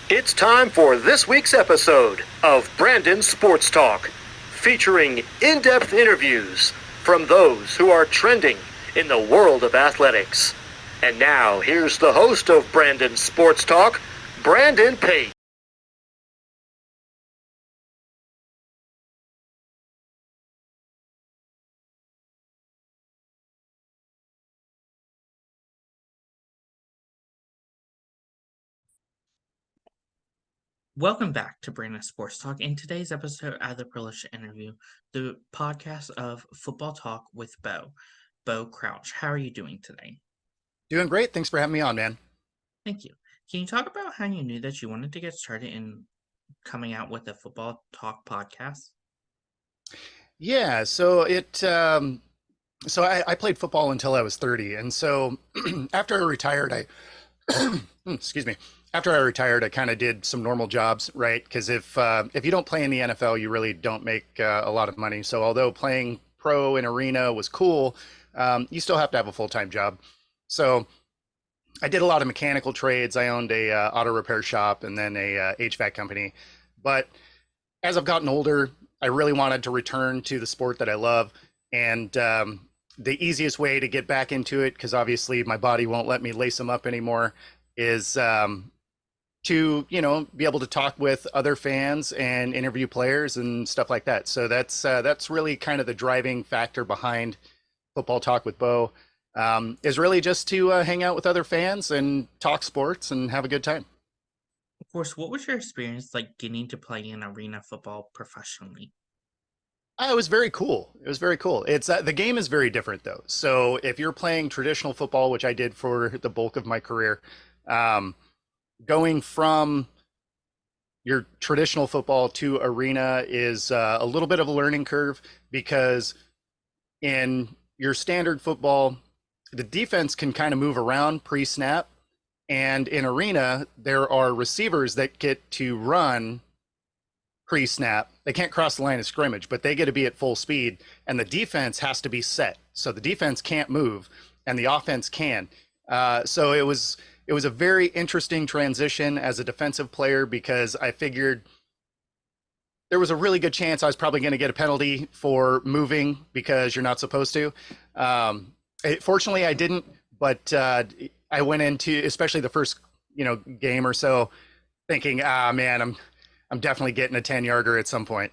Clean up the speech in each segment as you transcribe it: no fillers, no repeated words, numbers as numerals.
It's time for this week's episode of Brandon Sports Talk, featuring in-depth interviews from those who are trending in the world of athletics. And now, here's the host of Brandon Sports Talk, Brandon Pate. Welcome back to Brandon Sports Talk. In today's episode, I have the privilege to interview the podcast of Football Talk with Bo Crouch. How are you doing today? Doing great. Thanks for having me on, man. Thank you. Can you talk about how you knew that you wanted to get started in coming out with a Football Talk podcast? Yeah, I played football until I was 30, and so after I retired, excuse me. After I retired, I kind of did some normal jobs, right? Because if you don't play in the NFL, you really don't make a lot of money. So although playing pro in arena was cool, you still have to have a full-time job. So I did a lot of mechanical trades. I owned a auto repair shop and then a HVAC company. But as I've gotten older, I really wanted to return to the sport that I love. And the easiest way to get back into it, because obviously my body won't let me lace them up anymore, is to be able to talk with other fans and interview players and stuff like that. So that's really kind of the driving factor behind Football Talk with Bo, is really just to hang out with other fans and talk sports and have a good time. Of course, what was your experience like getting to play in arena football professionally? It was very cool. It was very cool. It's the game is very different though. So if you're playing traditional football, which I did for the bulk of my career, um, going from your traditional football to arena is a little bit of a learning curve because in your standard football, the defense can kind of move around pre-snap, and in arena, there are receivers that get to run pre-snap. They can't cross the line of scrimmage, but they get to be at full speed, and the defense has to be set. So the defense can't move, and the offense can. So it was a very interesting transition as a defensive player because I figured there was a really good chance I was probably going to get a penalty for moving because you're not supposed to. Fortunately, I didn't, but I went into especially the first game or so thinking, man, I'm definitely getting a 10-yarder at some point.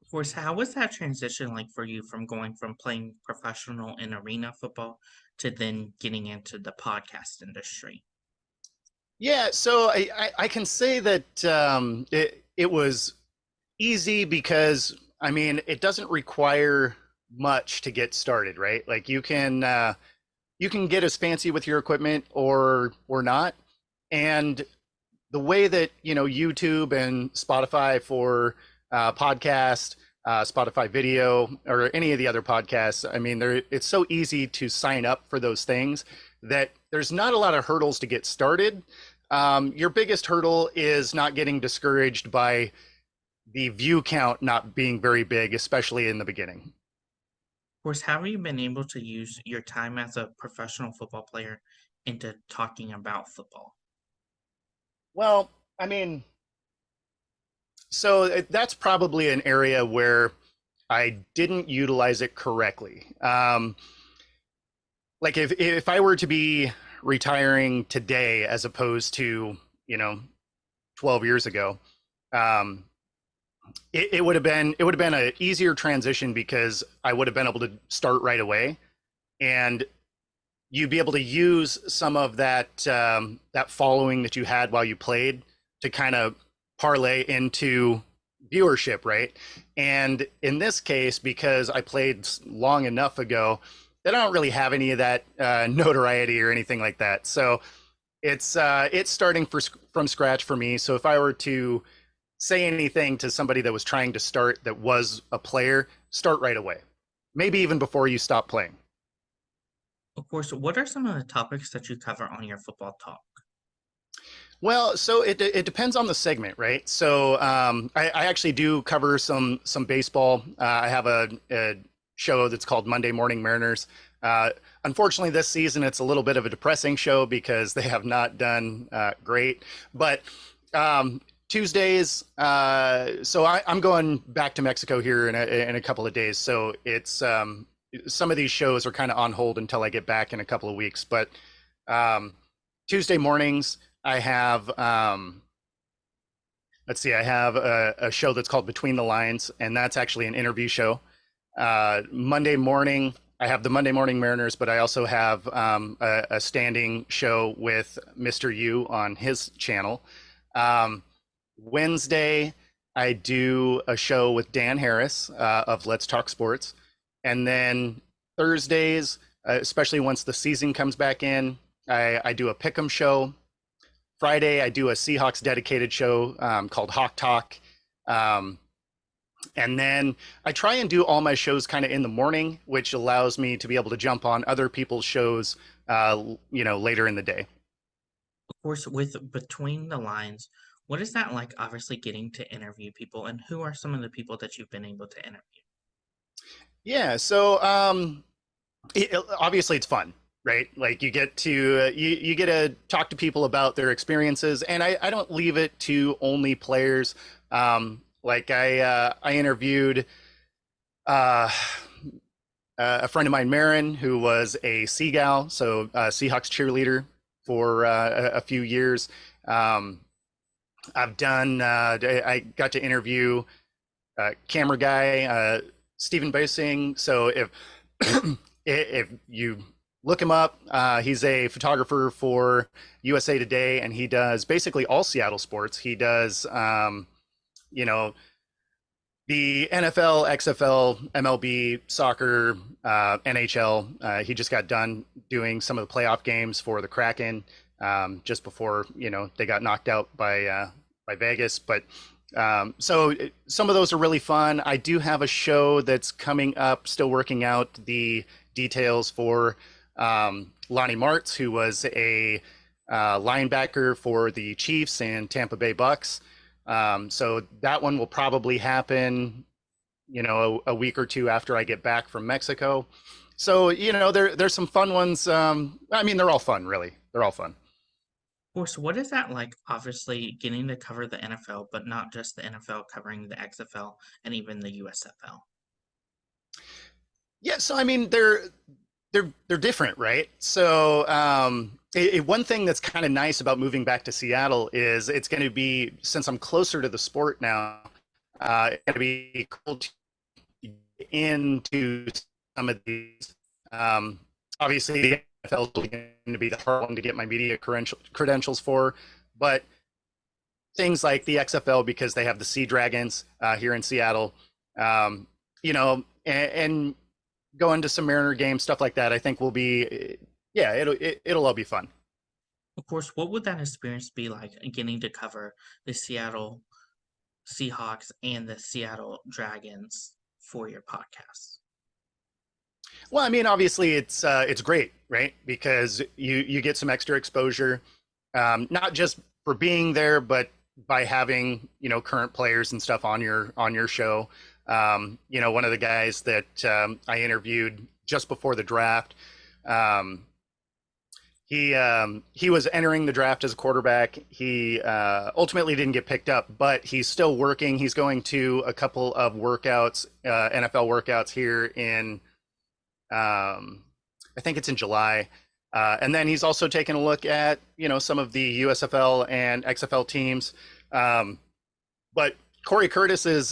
Of course, how was that transition like for you from going from playing professional in arena football to then getting into the podcast industry? Yeah, so I can say that it was easy because I mean it doesn't require much to get started, right? Like you can get as fancy with your equipment or not, and the way that YouTube and Spotify for podcast, Spotify video, or any of the other podcasts, I mean, it's so easy to sign up for those things that there's not a lot of hurdles to get started. Your biggest hurdle is not getting discouraged by the view count not being very big, especially in the beginning. Of course, how have you been able to use your time as a professional football player into talking about football? Well, I mean, that's probably an area where I didn't utilize it correctly. Like if I were to be retiring today as opposed to, you know, 12 years ago, um, it would have been an easier transition because I would have been able to start right away, and you'd be able to use some of that following that you had while you played to kind of parlay into viewership, right? And in this case, because I played long enough ago, that I don't really have any of that notoriety or anything like that. So it's starting from scratch for me. So if I were to say anything to somebody that was trying to start that was a player, start right away. Maybe even before you stop playing. Of course, what are some of the topics that you cover on your football talk? Well, so it depends on the segment, right? So I actually do cover some baseball. I have a show that's called Monday Morning Mariners. Unfortunately, this season it's a little bit of a depressing show because they have not done great. But Tuesdays. I'm going back to Mexico here in a couple of days. So it's some of these shows are kind of on hold until I get back in a couple of weeks. But Tuesday mornings, I have let's see, I have a show that's called Between the Lines, and that's actually an interview show. Monday morning, I have the Monday Morning Mariners, but I also have a standing show with Mr. U on his channel. Wednesday, I do a show with Dan Harris of Let's Talk Sports. And then Thursdays, especially once the season comes back in, I do a Pick'em show. Friday, I do a Seahawks dedicated show called Hawk Talk. And then I try and do all my shows kind of in the morning, which allows me to be able to jump on other people's shows, later in the day. Of course, with Between the Lines, what is that like, obviously getting to interview people, and who are some of the people that you've been able to interview? Yeah, so obviously it's fun, right? Like you get to you get to talk to people about their experiences, and I don't leave it to only players. Like I interviewed a friend of mine, Marin, who was a Seagal, so Seahawks cheerleader for a few years. I've done. I got to interview camera guy Stephen Basing. So if if you look him up, he's a photographer for USA Today, and he does basically all Seattle sports. He does, the NFL, XFL, MLB, soccer, NHL. He just got done doing some of the playoff games for the Kraken just before they got knocked out by Vegas. But so some of those are really fun. I do have a show that's coming up, still working out the details for Lonnie Martz, who was a linebacker for the Chiefs and Tampa Bay Bucks. So that one will probably happen, a week or two after I get back from Mexico. So, there's some fun ones. They're all fun, really. They're all fun. Of course, what is that like, obviously getting to cover the NFL, but not just the NFL, covering the XFL and even the USFL? Yeah, so they're different, right? So one thing that's kind of nice about moving back to Seattle is it's going to be, since I'm closer to the sport now, it's going to be cool to get into some of these. Obviously, the NFL is going to be the hard one to get my media credentials for, but things like the XFL, because they have the Sea Dragons here in Seattle, and going to some Mariner games, stuff like that, I think will be, it'll all be fun. Of course, what would that experience be like, getting to cover the Seattle Seahawks and the Seattle Dragons for your podcast? Well, obviously it's great, right? Because you get some extra exposure, not just for being there, but by having current players and stuff on your show. One of the guys that I interviewed just before the draft, he was entering the draft as a quarterback. He ultimately didn't get picked up, but he's still working. He's going to a couple of workouts, NFL workouts here in, I think it's in July. And then he's also taken a look at, some of the USFL and XFL teams. But Corey Curtis is,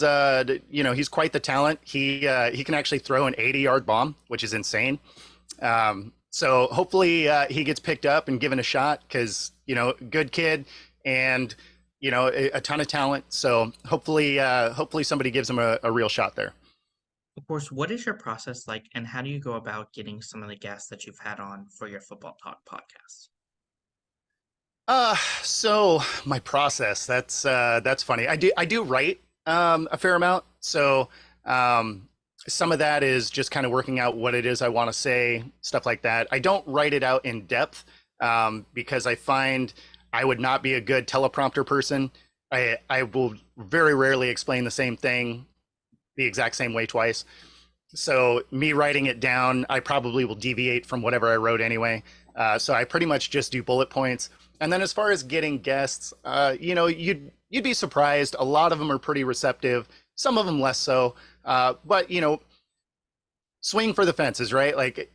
he's quite the talent. He can actually throw an 80-yard bomb, which is insane. So hopefully he gets picked up and given a shot, because, good kid and, a ton of talent. So hopefully somebody gives him a real shot there. Of course, what is your process like, and how do you go about getting some of the guests that you've had on for your Football Talk podcast? So my process, that's funny. I do write a fair amount. So some of that is just kind of working out what it is I want to say, stuff like that. I don't write it out in depth because I find I would not be a good teleprompter person. I will very rarely explain the same thing the exact same way twice. So me writing it down, I probably will deviate from whatever I wrote anyway. So I pretty much just do bullet points. And then as far as getting guests, you'd be surprised. A lot of them are pretty receptive. Some of them less so. But swing for the fences, right? Like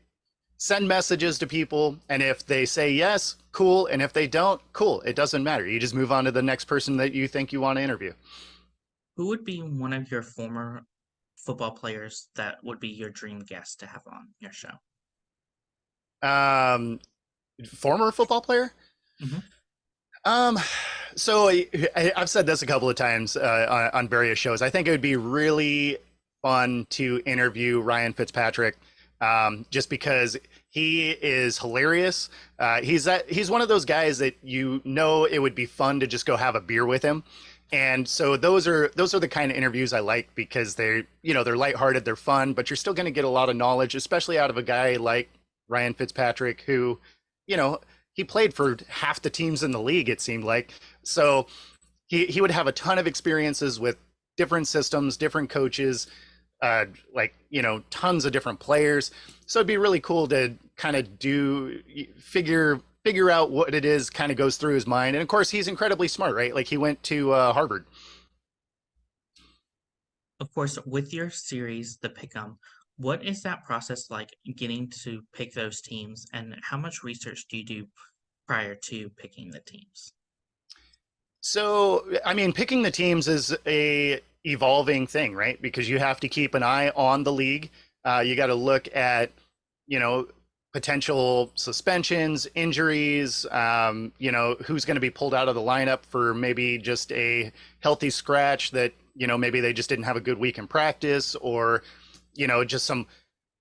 send messages to people, and if they say yes, cool, and if they don't, cool. It doesn't matter. You just move on to the next person that you think you want to interview. Who would be one of your former football players that would be your dream guest to have on your show? Former football player? Mhm. So I've said this a couple of times on various shows. I think it would be really fun to interview Ryan Fitzpatrick, just because he is hilarious. He's one of those guys that it would be fun to just go have a beer with him. And so those are the kind of interviews I like, because they're lighthearted, they're fun, but you're still going to get a lot of knowledge, especially out of a guy like Ryan Fitzpatrick, who, he played for half the teams in the league, it seemed like. So he would have a ton of experiences with different systems, different coaches, tons of different players. So it'd be really cool to kind of figure out what it is kind of goes through his mind. And of course, he's incredibly smart, right? Like he went to Harvard. Of course, with your series, The Pick'em, what is that process like getting to pick those teams, and how much research do you do prior to picking the teams? So, I mean, picking the teams is a evolving thing, right? Because you have to keep an eye on the league. You got to look at, potential suspensions, injuries, who's going to be pulled out of the lineup for maybe just a healthy scratch that, maybe they just didn't have a good week in practice, or, just some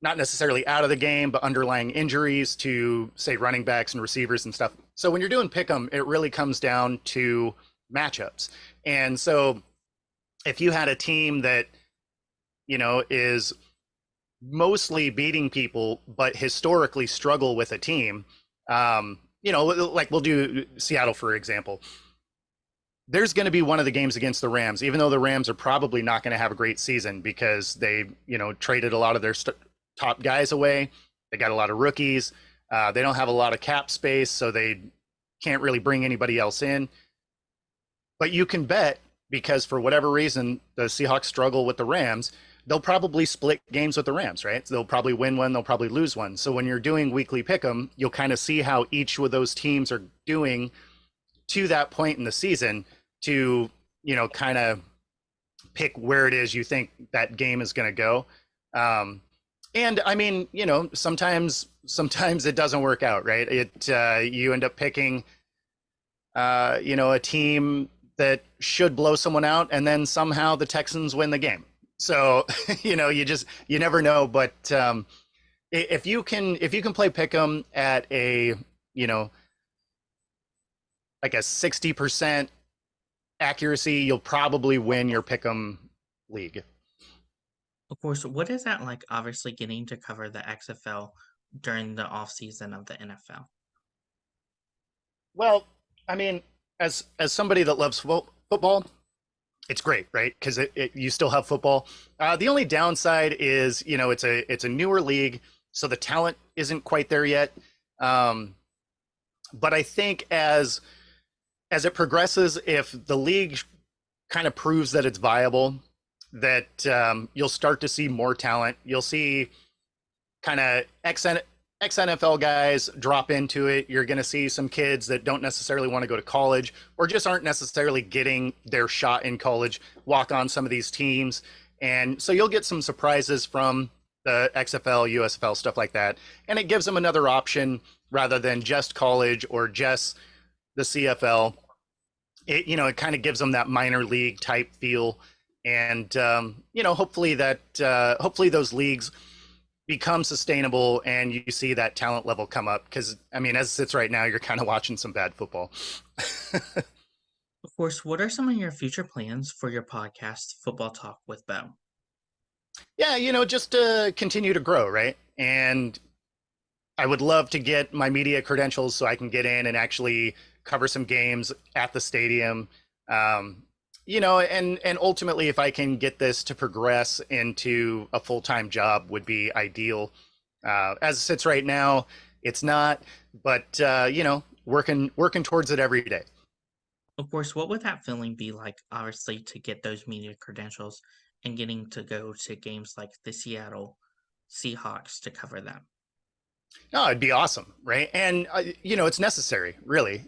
not necessarily out of the game, but underlying injuries to, say, running backs and receivers and stuff. So when you're doing pick 'em, it really comes down to matchups. And so if you had a team that, is mostly beating people, but historically struggle with a team, like we'll do Seattle, for example. There's going to be one of the games against the Rams, even though the Rams are probably not going to have a great season because they, traded a lot of their top guys away. They got a lot of rookies. They don't have a lot of cap space, so they can't really bring anybody else in. But you can bet, because for whatever reason, the Seahawks struggle with the Rams, they'll probably split games with the Rams, right? So they'll probably win one, they'll probably lose one. So when you're doing weekly pick'em, you'll kind of see how each of those teams are doing to that point in the season to, kind of pick where it is you think that game is going to go. And I mean, sometimes it doesn't work out, right? You end up picking, a team that should blow someone out, and then somehow the Texans win the game. So, you never know. But if you can play pick'em at a, like a 60% accuracy, you'll probably win your pick'em league. Of course, what is that like, obviously getting to cover the XFL during the off season of the NFL? Well, I mean, as somebody that loves football, it's great, right? Because you still have football. The only downside is, it's a newer league, so the talent isn't quite there yet. But I think as it progresses, if the league kind of proves that it's viable, that you'll start to see more talent. You'll see kind of ex-NFL guys drop into it. You're going to see some kids that don't necessarily want to go to college, or just aren't necessarily getting their shot in college, walk on some of these teams. And so you'll get some surprises from the XFL, USFL, stuff like that. And it gives them another option rather than just college or just the CFL. It kind of gives them that minor league type feel. And, hopefully those leagues become sustainable and you see that talent level come up. Because, I mean, as it sits right now, you're kind of watching some bad football. Of course, what are some of your future plans for your podcast, Football Talk with Bo? Yeah, just to continue to grow, right? And I would love to get my media credentials so I can get in and actually cover some games at the stadium. And ultimately, if I can get this to progress into a full-time job, would be ideal. As it sits right now, it's not. But, working towards it every day. Of course, what would that feeling be like, obviously, to get those media credentials and getting to go to games like the Seattle Seahawks to cover them? No, it'd be awesome, right? And it's necessary, really,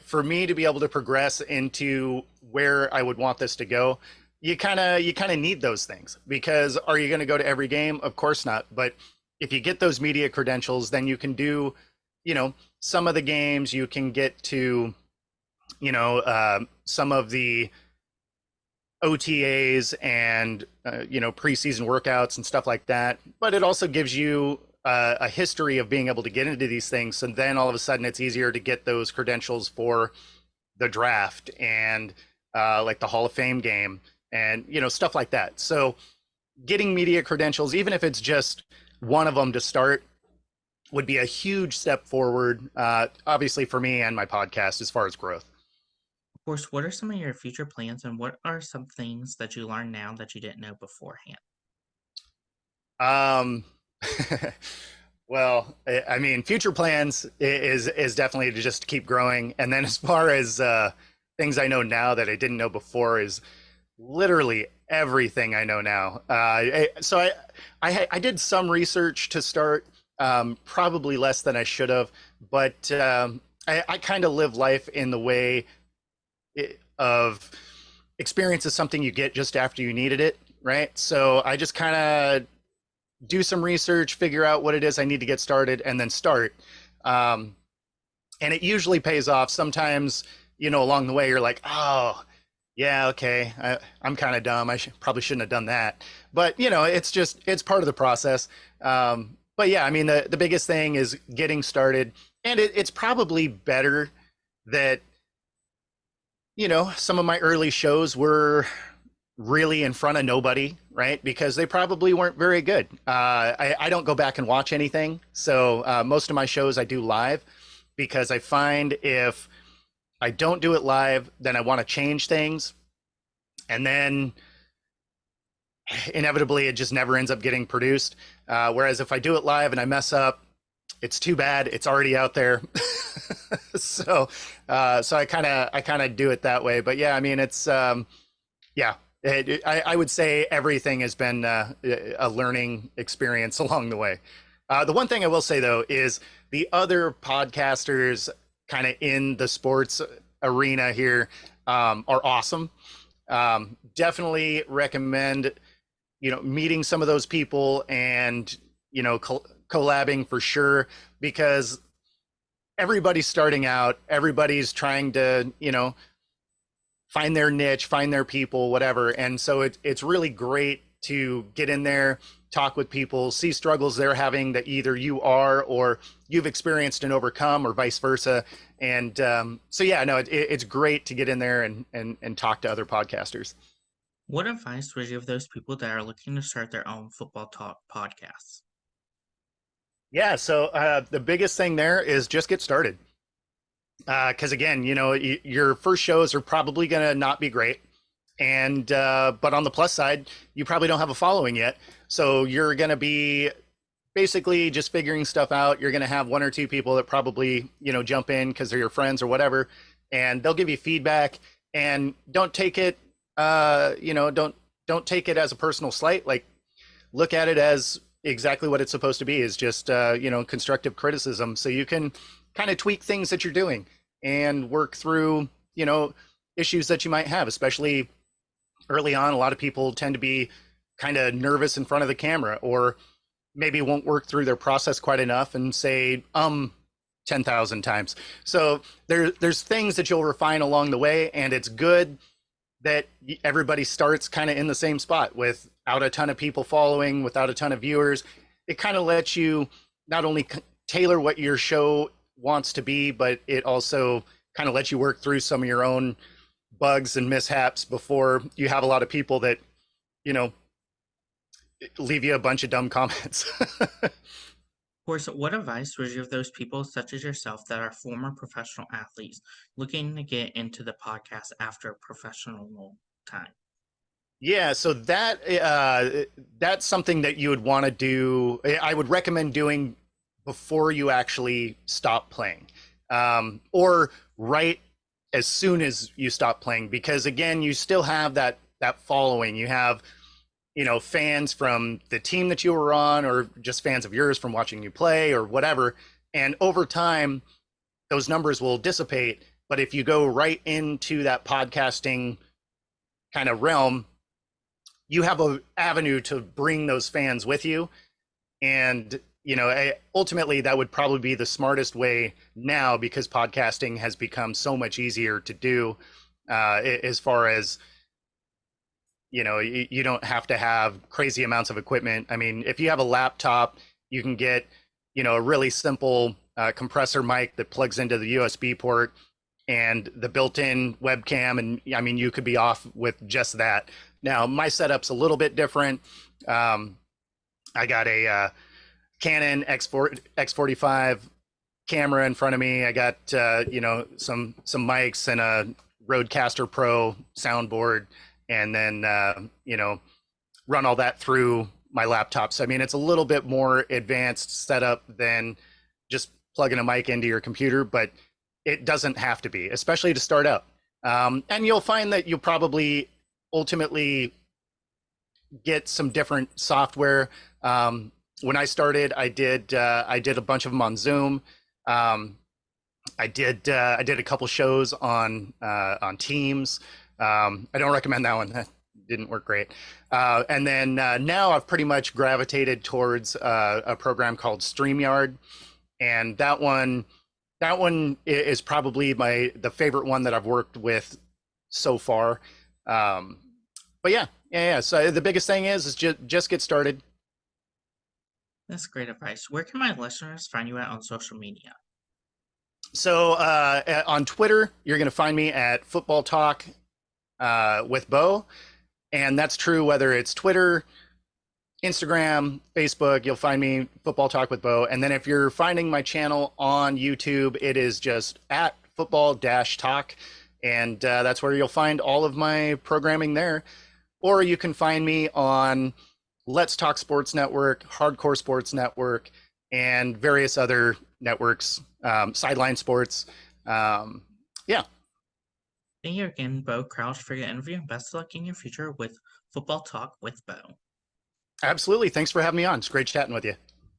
for me to be able to progress into where I would want this to go. You kind of need those things, because are you going to go to every game? Of course not. But if you get those media credentials, then you can do, some of the games. You can get to, some of the OTAs and preseason workouts and stuff like that. But it also gives you a history of being able to get into these things. So then all of a sudden it's easier to get those credentials for the draft and like the Hall of Fame game and, stuff like that. So getting media credentials, even if it's just one of them to start, would be a huge step forward, obviously for me and my podcast as far as growth. Of course, what are some of your future plans, and what are some things that you learn now that you didn't know beforehand? Well, I mean, future plans is definitely to just keep growing. And then as far as things I know now that I didn't know before, is literally everything I know now. So I did some research to start, probably less than I should have, but I kind of live life in the way of experience is something you get just after you needed it, right? So I just kind of do some research, figure out what it is I need to get started, and then start. And it usually pays off. Sometimes, along the way, you're like, oh, yeah, okay, I'm kind of dumb. Probably shouldn't have done that. But, it's part of the process. But yeah, I mean, the biggest thing is getting started. And it's probably better that, some of my early shows were really in front of nobody, right? Because they probably weren't very good. I don't go back and watch anything. So most of my shows I do live, because I find if I don't do it live, then I want to change things. And then inevitably it just never ends up getting produced. Whereas if I do it live and I mess up, it's too bad. It's already out there. So I kind of do it that way. But yeah, I mean, it's, yeah. I would say everything has been a learning experience along the way. The one thing I will say, though, is the other podcasters kind of in the sports arena here are awesome. Definitely recommend, meeting some of those people and, collabing for sure, because everybody's starting out. Everybody's trying to, find their niche, find their people, whatever. And so it's really great to get in there, talk with people, see struggles they're having that either you are or you've experienced and overcome, or vice versa. And so yeah, no, it's great to get in there and talk to other podcasters. What advice would you give those people that are looking to start their own football talk podcasts? Yeah, so the biggest thing there is just get started. Because again, your first shows are probably going to not be great. And but on the plus side, you probably don't have a following yet. So you're going to be basically just figuring stuff out. You're going to have one or two people that probably, jump in because they're your friends or whatever. And they'll give you feedback. And don't take it, don't take it as a personal slight. Like, look at it as exactly what it's supposed to be, is just, constructive criticism. So you can kind of tweak things that you're doing and work through, issues that you might have, especially early on. A lot of people tend to be kind of nervous in front of the camera, or maybe won't work through their process quite enough and say 10,000 times. So there's things that you'll refine along the way, and it's good that everybody starts kind of in the same spot without a ton of people following, without a ton of viewers. It kind of lets you not only tailor what your show wants to be, but it also kind of lets you work through some of your own bugs and mishaps before you have a lot of people that, leave you a bunch of dumb comments. Of course, what advice would you give those people such as yourself that are former professional athletes looking to get into the podcast after professional time? Yeah, so that's something that you would want to do. I would recommend doing before you actually stop playing. or right as soon as you stop playing, because again, you still have that following. You have, fans from the team that you were on, or just fans of yours from watching you play or whatever. And over time, those numbers will dissipate. But if you go right into that podcasting kind of realm, you have an avenue to bring those fans with you. And, ultimately that would probably be the smartest way now, because podcasting has become so much easier to do, as far as, you don't have to have crazy amounts of equipment. I mean, if you have a laptop, you can get, a really simple compressor mic that plugs into the USB port and the built-in webcam. And I mean, you could be off with just that. Now, my setup's a little bit different. I got a Canon X45 camera in front of me. I got some mics and a Rodecaster Pro soundboard, and then run all that through my laptop. So I mean, it's a little bit more advanced setup than just plugging a mic into your computer, but it doesn't have to be, especially to start up. And you'll find that you'll probably ultimately get some different software. When I started, I did a bunch of them on Zoom. I did a couple shows on Teams. I don't recommend that one. That didn't work great. And then now I've pretty much gravitated towards a program called StreamYard, and that one is probably the favorite one that I've worked with so far. But yeah. So the biggest thing is just get started. That's great advice. Where can my listeners find you at on social media? So on Twitter, you're going to find me at Football Talk with Bo. And that's true whether it's Twitter, Instagram, Facebook. You'll find me Football Talk with Bo. And then if you're finding my channel on YouTube, it is just at Football-Talk. And that's where you'll find all of my programming there. Or you can find me on Let's Talk Sports Network, Hardcore Sports Network, and various other networks, Sideline Sports. Yeah. Thank you again, Bo Crouch, for your interview. Best of luck in your future with Football Talk with Bo. Absolutely. Thanks for having me on. It's great chatting with you.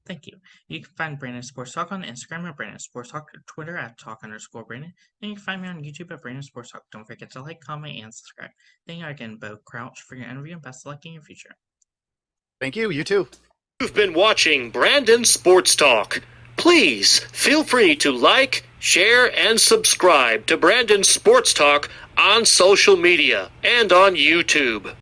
Thank you. You can find Brandon Sports Talk on Instagram at Brandon Sports Talk, Twitter at Talk_Brandon, and you can find me on YouTube at Brandon Sports Talk. Don't forget to like, comment, and subscribe. Thank you again, Bo Crouch, for your interview, and best of luck in your future. Thank you. You too. You've been watching Brandon Sports Talk. Please feel free to like, share, and subscribe to Brandon Sports Talk on social media and on YouTube.